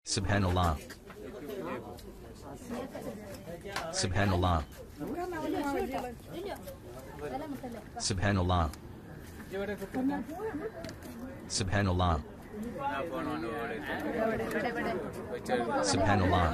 Subhanallah. Subhanallah. Subhanallah. Subhanallah. Subhanallah. Subhanallah. Subhanallah.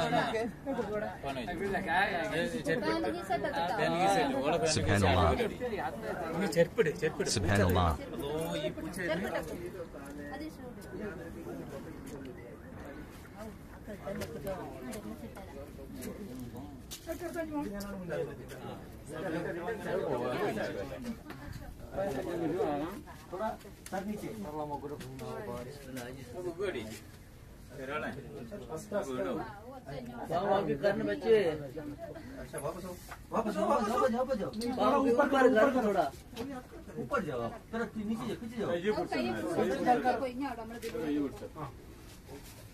ऊपर जाओ तरफ नीचे जाओ पीछे जाओ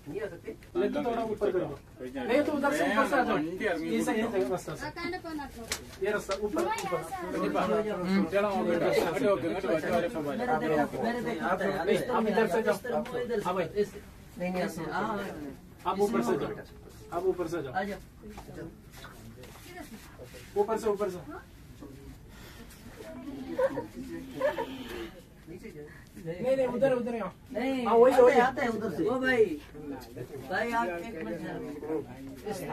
नहीं आ सकते लेकिन थोड़ा ऊपर करो नहीं तो उधर से ऊपर से आ जाओ ये सही है रास्ता ये रास्ता ऊपर चलो आप इधर से जाओ हाँ भाई नहीं ऐसे आप ऊपर से जाओ आप ऊपर से जाओ ऊपर से नहीं नहीं उधर उधर नहीं वही आता है उधर से ओ भाई आप एक मिनट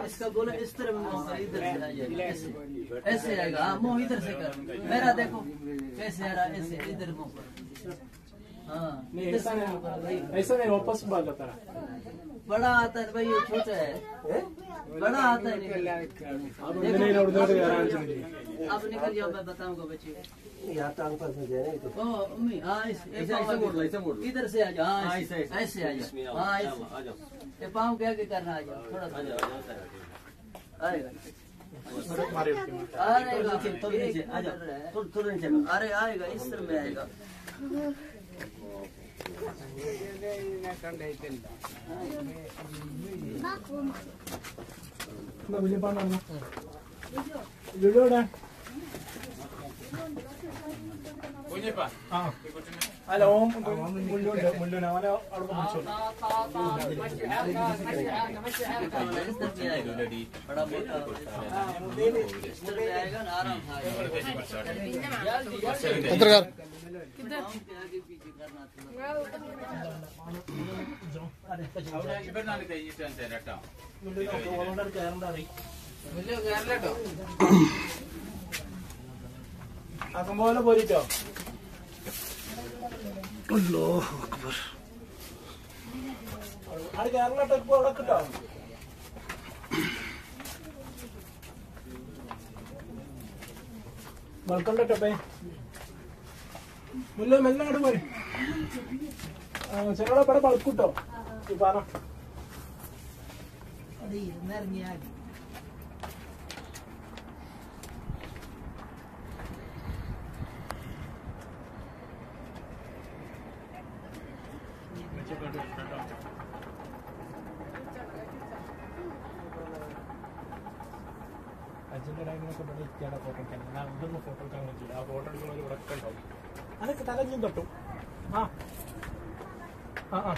इसका बोलो इस तरफ इधर से आ जाए ऐसे आएगा हाँ मुंह इधर से कर मेरा देखो कैसे आ रहा है ऐसे इधर मुंह हाँ ऐसा नहीं वापस बात बता रहा बड़ा आता है भाई ये छोटा है बड़ा आता है अब निकल जाओ मैं बताऊंगा बच्चे यहाँ टांग पर ओ अम्मी हाँ इधर से आ जाओ हाँ ऐसे आ जाओ हाँ ये पाँव के आगे करना आ जाओ थोड़ा आएगा थोड़ा नीचे आ जाओ थोड़ा नीचे अरे आएगा इस तरह में आएगा അല്ല ഓം മുല്ലുണ്ട് അവനെ അവിടെ പിടിച്ചോളൂ ആക്കുമ്പോലെ പോരിട്ടോ അല്ലാഹു അക്ബർ അത് കേരള ഇപ്പൊ അവിടെ കിട്ടോ മൽക്കണ്ടേ മുല്ല മെല്ലെ അങ്ങോട്ട് പോയി ചെറുകളെ പടം പളക്കൂട്ടോ ഈ പാനം അച്ഛൻ്റെ ടൈമിനൊക്കെ ഇവിടെ ഇരിക്കാണ് ഫോട്ടോ എടുക്കാൻ ഞാൻ ഇതൊന്നും ഫോട്ടോ എടുക്കാൻ പറ്റില്ല ആ ഫോട്ടോ എടുക്കുന്നവർ ഇവിടെ ഒക്കെ ഉണ്ടാവും അതൊക്കെ തലഞ്ഞും തൊട്ടു ആ ആ ആ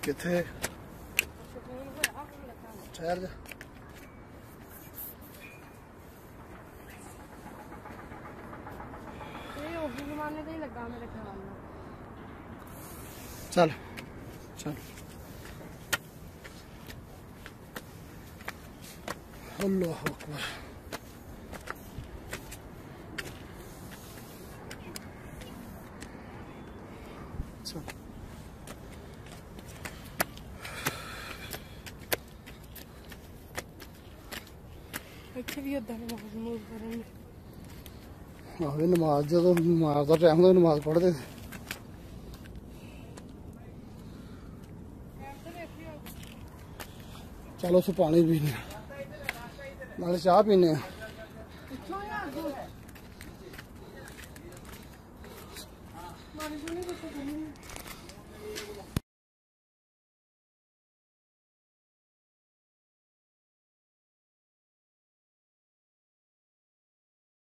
किथे ठहर जा चल चल अल्लाह अकबर चल ਇੱਥੇ ਵੀ ਉਦਾਂ ਬਹੁਤ ਮੂਵ ਕਰਨ आवे नमाज जो नमाज का टाइम होता नमाज पढ़ते चलो उस पानी पीने नाले चाह पीने